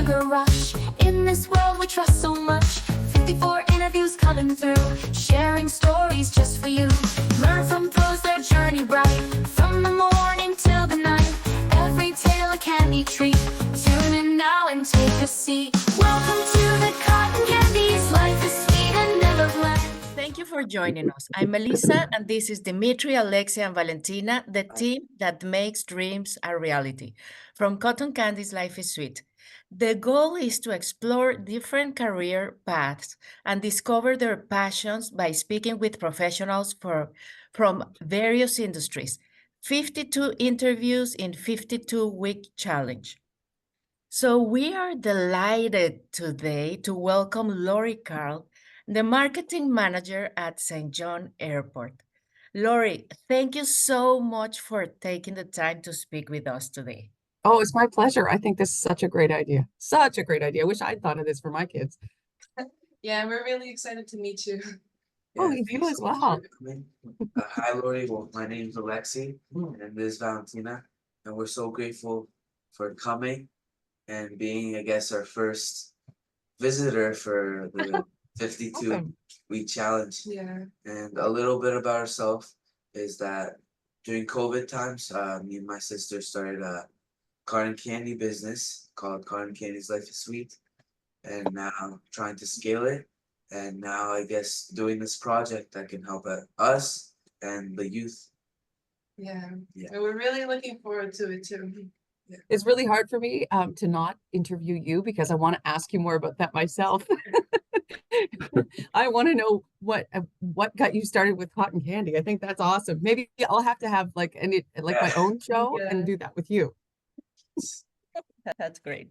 sugar rush. In this world we trust so much. 54 interviews coming through, sharing stories just for you. Learn from pros, their journey bright, from the morning till the night. Every tale a candy treat. Tune in now and take a seat. Welcome to the Cotton Candies. Life is sweet and never bland. Thank you for joining us. I'm Melissa, and this is Dimitri, Alexia, and Valentina, the team that makes dreams a reality. From Cotton Candies, Life is Sweet. The goal is to explore different career paths and discover their passions by speaking with professionals from various industries. 52 interviews in 52-week challenge. So we are delighted today to welcome Lori Carle, the marketing manager at St. John Airport. Lori, thank you so much for taking the time to speak with us today. Oh, it's my pleasure. I think this is such a great idea. Such a great idea. I wish I'd thought of this for my kids. Yeah, we're really excited to meet you. Oh, Yeah, you thanks as so much well. for coming. Hi, Lori. Well, my name's Alexi, and this is Valentina, and we're so grateful for coming and being, I guess, our first visitor for the 52 Awesome. week challenge. Yeah. And a little bit about ourselves is that during COVID times, me and my sister started a cotton candy business called Cotton Candies Life is Sweet, and now trying to scale it. And now I guess doing this project that can help us and the youth. Yeah. Yeah. And we're really looking forward to it too. It's really hard for me to not interview you because I want to ask you more about that myself. I want to know what got you started with cotton candy. I think that's awesome. Maybe I'll have to have like my own show and do that with you. That's great.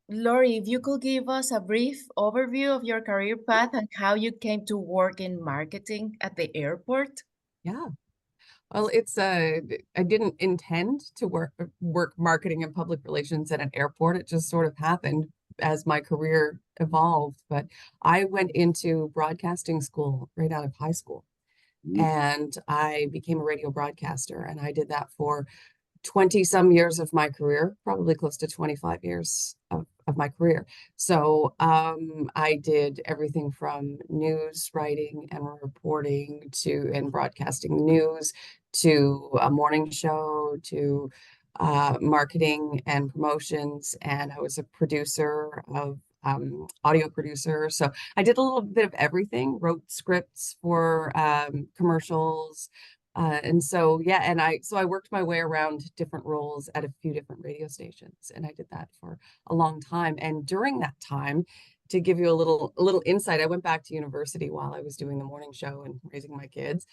Lori, if you could give us a brief overview of your career path and how you came to work in marketing at the airport. Yeah. Well, I didn't intend to work marketing and public relations at an airport. It just sort of happened as my career evolved. But I went into broadcasting school right out of high school, and I became a radio broadcaster, and I did that for 20 some years of my career, probably close to 25 years of my career. So I did everything from news writing and reporting and broadcasting news to a morning show to marketing and promotions. And I was a producer of audio producer. So I did a little bit of everything, wrote scripts for commercials, and so, yeah, and I worked my way around different roles at a few different radio stations, and I did that for a long time. And during that time, to give you a little insight, I went back to university while I was doing the morning show and raising my kids,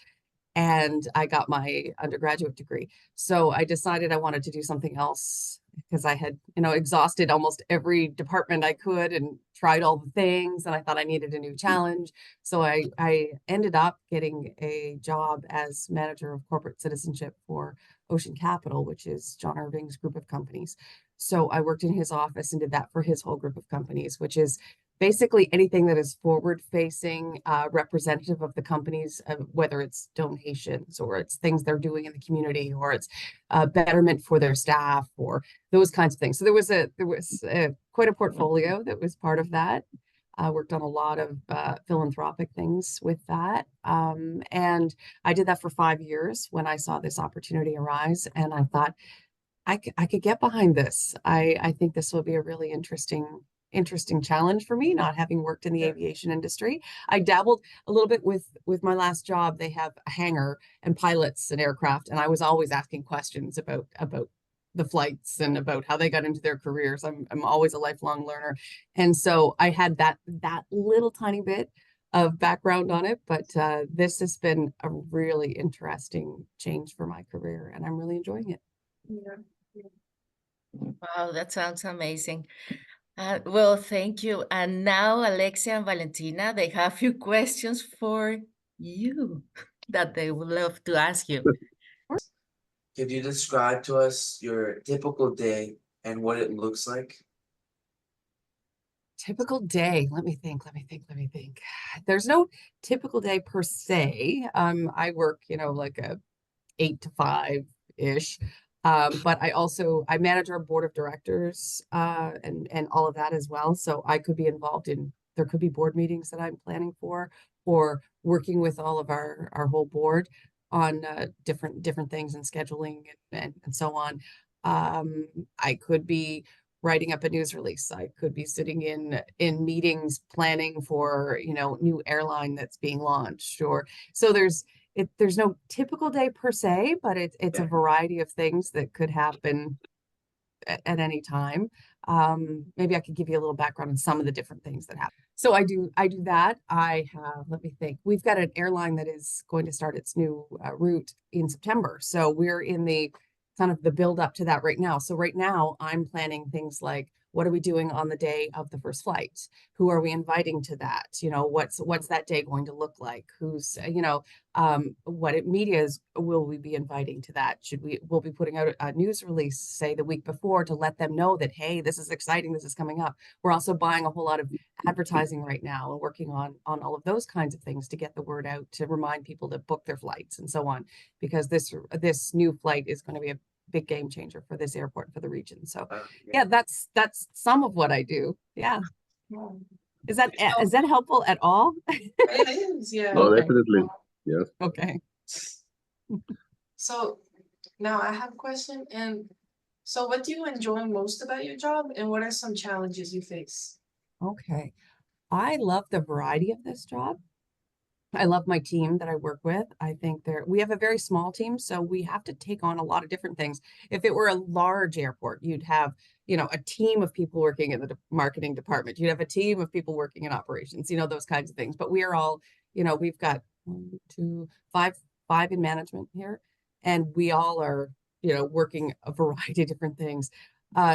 and I got my undergraduate degree. So I decided I wanted to do something else because I had, exhausted almost every department I could and tried all the things, and I thought I needed a new challenge. So I ended up getting a job as manager of corporate citizenship for Ocean Capital, which is John Irving's group of companies. So I worked in his office and did that for his whole group of companies, which is basically anything that is forward-facing, representative of the companies, whether it's donations or it's things they're doing in the community or it's betterment for their staff or those kinds of things. So there was quite a portfolio that was part of that. I worked on a lot of philanthropic things with that. And I did that for 5 years when I saw this opportunity arise. And I thought, I could get behind this. I think this will be a really interesting challenge for me, not having worked in the aviation industry. I dabbled a little bit with my last job. They have a hangar and pilots and aircraft, and I was always asking questions about the flights and about how they got into their careers. I'm always a lifelong learner, and so I had that little tiny bit of background on it. But this has been a really interesting change for my career, and I'm really enjoying it. Yeah. Wow, that sounds amazing. Well, thank you. And now Alexia and Valentina, they have a few questions for you that they would love to ask you. Could you describe to us your typical day and what it looks like? Typical day. Let me think. There's no typical day per se. I work, like a 8 to 5 ish. But I manage our board of directors and all of that as well. So I could be involved in, there could be board meetings that I'm planning for, or working with all of our whole board on different things and scheduling and so on. I could be writing up a news release. I could be sitting in meetings planning for, new airline that's being launched, or so there's no typical day per se, but it's a Yeah. variety of things that could happen at any time. Maybe I could give you a little background on some of the different things that happen. So I do that. I have, let me think, we've got an airline that is going to start its new route in September. So we're in the kind of the build up to that right now. So right now I'm planning things like, what are we doing on the day of the first flight? Who are we inviting to that? What's that day going to look like? Who's, what medias will we be inviting to that? We'll be putting out a news release, say the week before, to let them know that, hey, this is exciting, this is coming up. We're also buying a whole lot of advertising right now and working on all of those kinds of things to get the word out, to remind people to book their flights and so on, because this new flight is going to be a big game changer for this airport, for the region. So yeah, that's some of what I do. Yeah. Wow. Is that helpful at all? It is, yeah. Oh, Okay. definitely. Yes. Okay. So now I have a question. And so what do you enjoy most about your job, and what are some challenges you face? Okay. I love the variety of this job. I love my team that I work with. I think we have a very small team, so we have to take on a lot of different things. If it were a large airport, you'd have, a team of people working in the marketing department. You'd have a team of people working in operations, those kinds of things. But we are all, we've got 1, 2, 5 in management here, and we all are, working a variety of different things.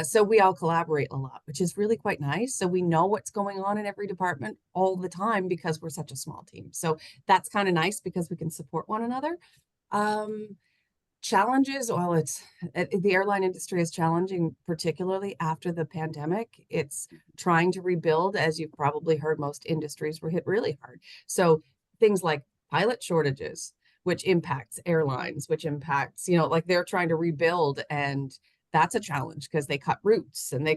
So we all collaborate a lot, which is really quite nice. So we know what's going on in every department all the time because we're such a small team. So that's kind of nice because we can support one another. Challenges, well, the airline industry is challenging, particularly after the pandemic. It's trying to rebuild. As you've probably heard, most industries were hit really hard. So things like pilot shortages, which impacts airlines, which impacts, like they're trying to rebuild, and that's a challenge because they cut routes and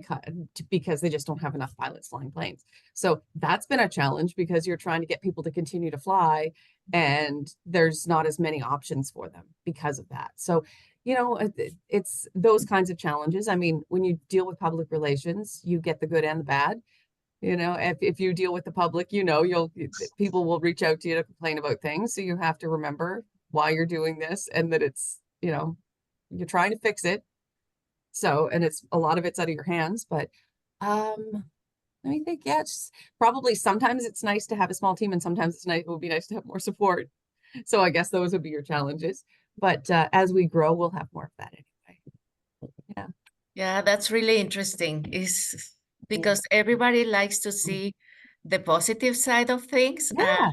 because they just don't have enough pilots flying planes. So that's been a challenge because you're trying to get people to continue to fly, and there's not as many options for them because of that. So, it's those kinds of challenges. I mean, when you deal with public relations, you get the good and the bad. If you deal with the public, people will reach out to you to complain about things. So you have to remember why you're doing this, and that it's, you're trying to fix it. So, and it's a lot of it's out of your hands, but let me think. Yeah, it's probably sometimes it's nice to have a small team, and sometimes it would be nice to have more support. So I guess those would be your challenges. But as we grow, we'll have more of that anyway. Yeah. Yeah, that's really interesting. Is because everybody likes to see the positive side of things. Yeah.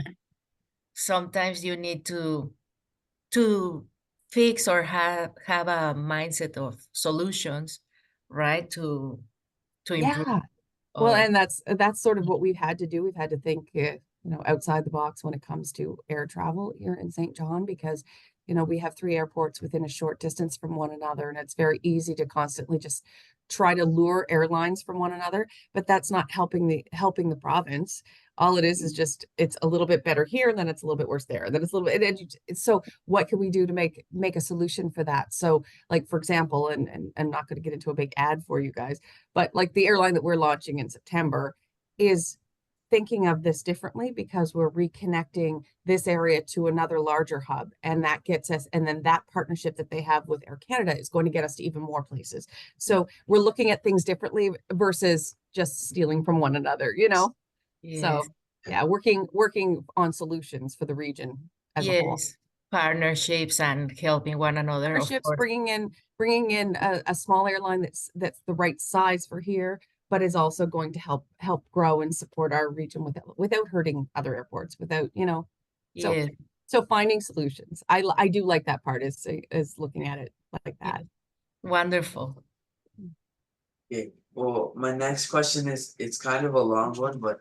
Sometimes you need to fix or have a mindset of solutions, right? To improve. Yeah. Well, Or and that's sort of what we've had to do. We've had to think, outside the box when it comes to air travel here in St. John, because, we have 3 airports within a short distance from one another, and it's very easy to constantly just try to lure airlines from one another, but that's not helping the province. All it is just, it's a little bit better here, and then it's a little bit worse there, and then it's a little bit. So what can we do to make a solution for that? So, like, for example, and I'm not going to get into a big ad for you guys, but like the airline that we're launching in September is thinking of this differently, because we're reconnecting this area to another larger hub, and that gets us, and then that partnership that they have with Air Canada is going to get us to even more places. So we're looking at things differently versus just stealing from one another, yes, So yeah, working on solutions for the region as a whole. yes, partnerships and helping one another, of Partnerships, course. bringing in a small airline that's the right size for here, but is also going to help grow and support our region without hurting other airports, without, so Yes, so finding solutions. I do like that part, is looking at it like that. wonderful. Okay, well, my next question is, it's kind of a long one, but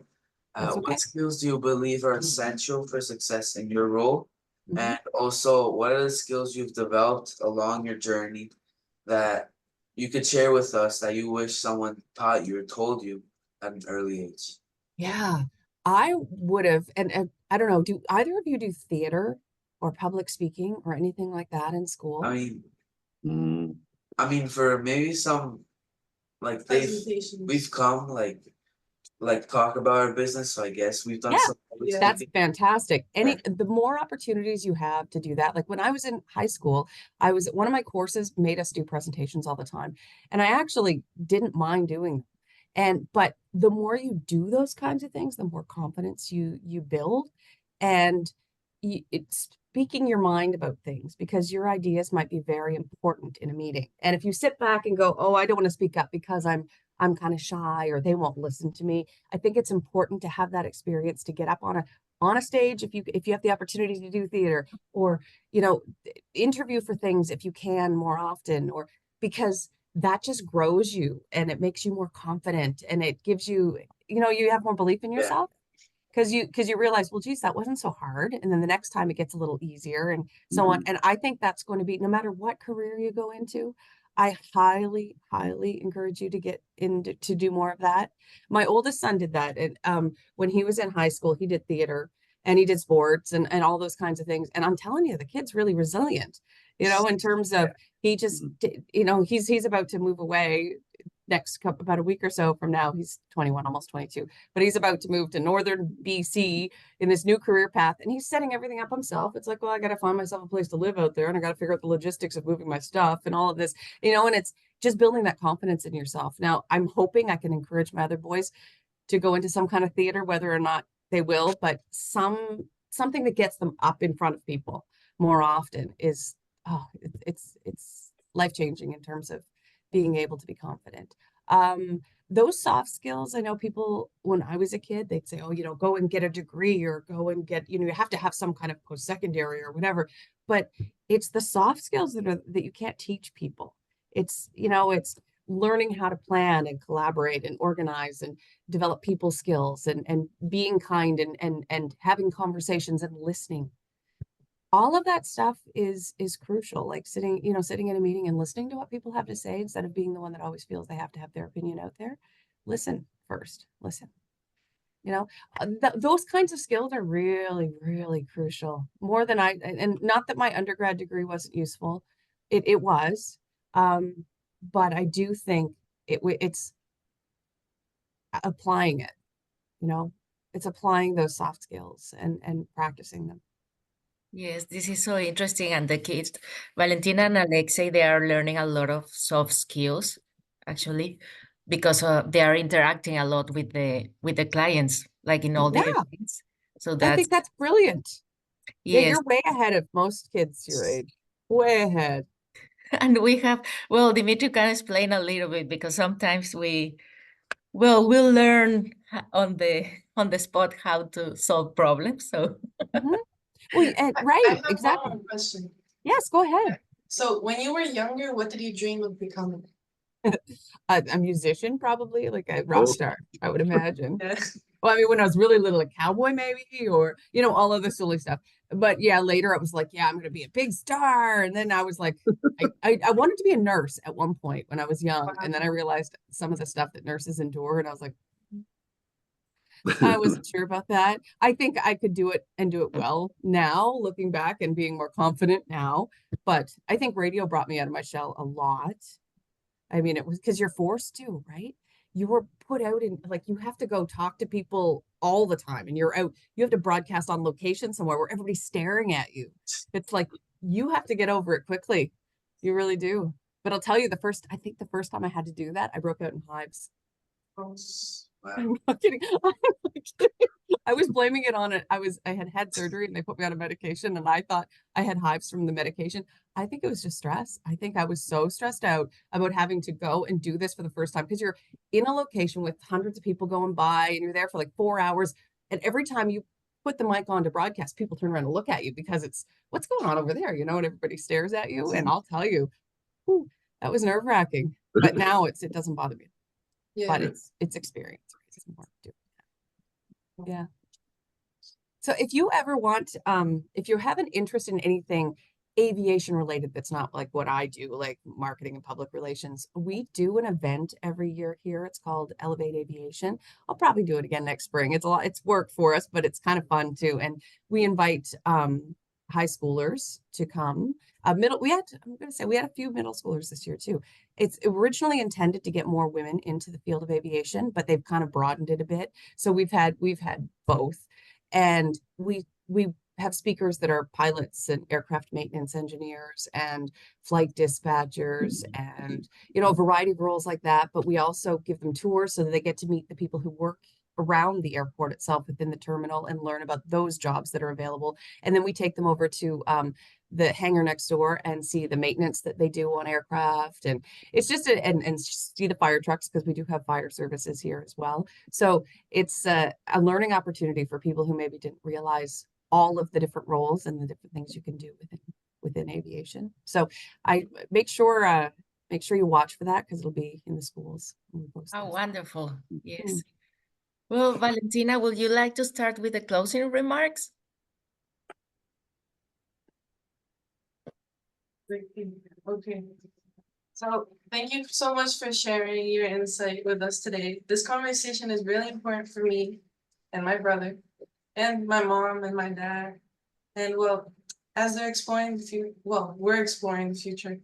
That's okay. what skills do you believe are essential for success in your role? Mhm. And also, what are the skills you've developed along your journey that you could share with us that you wish someone taught you or told you at an early age? Yeah, I would have, and I don't know, do either of you do theater or public speaking or anything like that in I school? mean, I mean, for maybe some, like we've Presentations. come like talk about our business. So I guess we've done Yeah, some public Yeah. That's speaking. fantastic. Yeah. The more opportunities you have to do that, like when I was in high school, one of my courses made us do presentations all the time, and I actually didn't mind doing them. But the more you do those kinds of things, the more confidence you build, and it's speaking your mind about things because your ideas might be very important in a meeting. And if you sit back and go, "Oh, I don't want to speak up because I'm kind of shy or they won't listen to me," I think it's important to have that experience to get up on a stage if you have the opportunity to do theater, or interview for things if you can more often, or because that just grows you and it makes you more confident and it gives you, you have more belief in Yeah. yourself because you realize, well, geez, that wasn't so hard, and then the next time it gets a little easier and so on. And I think that's going to be, no matter what career you go into, I highly, highly encourage you to get into to do more of that. My oldest son did that, and when he was in high school, he did theater and he did sports and all those kinds of things. And I'm telling you, the kid's really resilient, in terms of he just, he's about to move away next couple about a week or so from now. He's 21, almost 22, but he's about to move to northern BC in this new career path, and he's setting everything up himself. It's like, well, I got to find myself a place to live out there, and I got to figure out the logistics of moving my stuff and all of this, and it's just building that confidence in yourself. Now, I'm hoping I can encourage my other boys to go into some kind of theater, whether or not they will, but something that gets them up in front of people more often is, it's life-changing in terms of being able to be confident. Those soft skills, I know people, when I was a kid, they'd say, oh, go and get a degree or go and get, you have to have some kind of post-secondary or whatever. But it's the soft skills that you can't teach people. It's learning how to plan and collaborate and organize and develop people skills and being kind and having conversations and listening. All of that stuff is crucial, like sitting in a meeting and listening to what people have to say instead of being the one that always feels they have to have their opinion out there. Listen first. Listen. Those kinds of skills are really, really crucial. More than and not that my undergrad degree wasn't useful. It was. But I do think it's applying it, it's applying those soft skills and practicing them. Yes, this is so interesting. And the kids, Valentina and Alexei, they are learning a lot of soft skills, actually, because they are interacting a lot with the clients, like in all the Yeah. events. So I that's, think that's brilliant. Yeah, yes. you're way ahead of most kids your age. Way ahead. And we have, well, Dimitri can explain a little bit because sometimes we'll learn on the spot how to solve problems. So Mhm. Well, I right, have one exactly. more question. Yes, go ahead. So when you were younger, what did you dream of becoming? A musician, probably, like a rock star, I would imagine. Yeah. Well, I mean, when I was really little, a cowboy maybe, or all of the silly stuff. But yeah, later it was like, yeah, I'm gonna be a big star. And then I was like, I wanted to be a nurse at one point when I was young, and then I realized some of the stuff that nurses endure, and I was like, I wasn't sure about that. I think I could do it and do it well now, looking back and being more confident now. But I think radio brought me out of my shell a lot. I mean, it was because you're forced to, right? You were put out in, like, you have to go talk to people all the time, and you have to broadcast on location somewhere where everybody's staring at you. It's like you have to get over it quickly. You really do. But I'll tell you, I think the first time I had to do that, I broke out in hives. Wow. I'm not kidding. I'm not kidding. I was blaming it on it. I had surgery and they put me on a medication, and I thought I had hives from the medication. I think it was just stress. I think I was so stressed out about having to go and do this for the first time, because you're in a location with hundreds of people going by and you're there for like 4 hours. And every time you put the mic on to broadcast, people turn around and look at you because it's what's going on over there, and everybody stares at you. And I'll tell you, whew, that was nerve-wracking. But now it doesn't bother me. Yeah. But it's experience. It's more doing that. Yeah. So if you ever want, if you have an interest in anything aviation related that's not like what I do, like marketing and public relations. We do an event every year here. It's called Elevate Aviation. I'll probably do it again next spring. It's a lot, it's work for us, but it's kind of fun too. And we invite high schoolers to come. I'm gonna say we had a few middle schoolers this year too. It's originally intended to get more women into the field of aviation, but they've kind of broadened it a bit. So we've had both. And we have speakers that are pilots and aircraft maintenance engineers and flight dispatchers and, you know, a variety of roles like that. But we also give them tours so that they get to meet the people who work around the airport itself within the terminal and learn about those jobs that are available. And then we take them over to the hangar next door and see the maintenance that they do on aircraft. And it's just and see the fire trucks, because we do have fire services here as well. So it's a learning opportunity for people who maybe didn't realize all of the different roles and the different things you can do within aviation. So I make sure you watch for that, because it'll be in the schools. Oh, wonderful. Yes. Well, Valentina, would you like to start with the closing remarks? Okay. So thank you so much for sharing your insight with us today. This conversation is really important for me and my brother and my mom and my dad. And well, as they're exploring the future, we're exploring the future.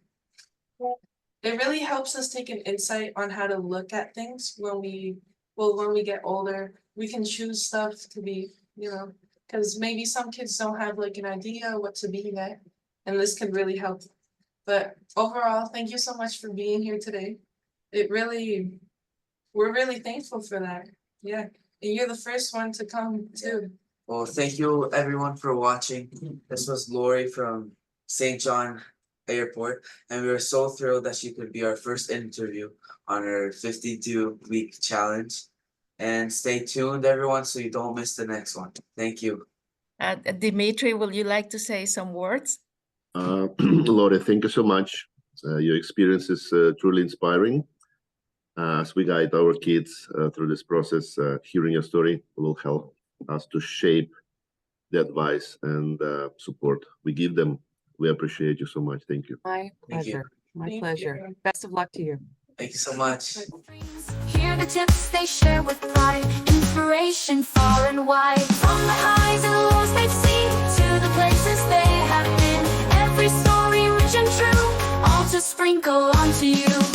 It really helps us take an insight on how to look at things when we get older. We can choose stuff to be, you know, because maybe some kids don't have like an idea what to be yet, and this can really help. But overall, thank you so much for being here today. We're really thankful for that. Yeah, and you're the first one to come too. Well, thank you everyone for watching. This was Lori from St. John Airport, and we were so thrilled that she could be our first interview on her 52-week challenge. And stay tuned, everyone, so you don't miss the next one. Thank you. Dimitri, would you like to say some words? Lore, thank you so much. Your experience is truly inspiring. As we guide our kids through this process, hearing your story will help us to shape the advice and support we give them. We appreciate you so much. Thank you. My Thank you. pleasure. My Thank pleasure. you. Best of luck to you. Thank you so much. Hear the tips they share with pride, inspiration far and wide. From the highs and lows they've seen to the places they have been, every story rich and true, all to sprinkle onto you.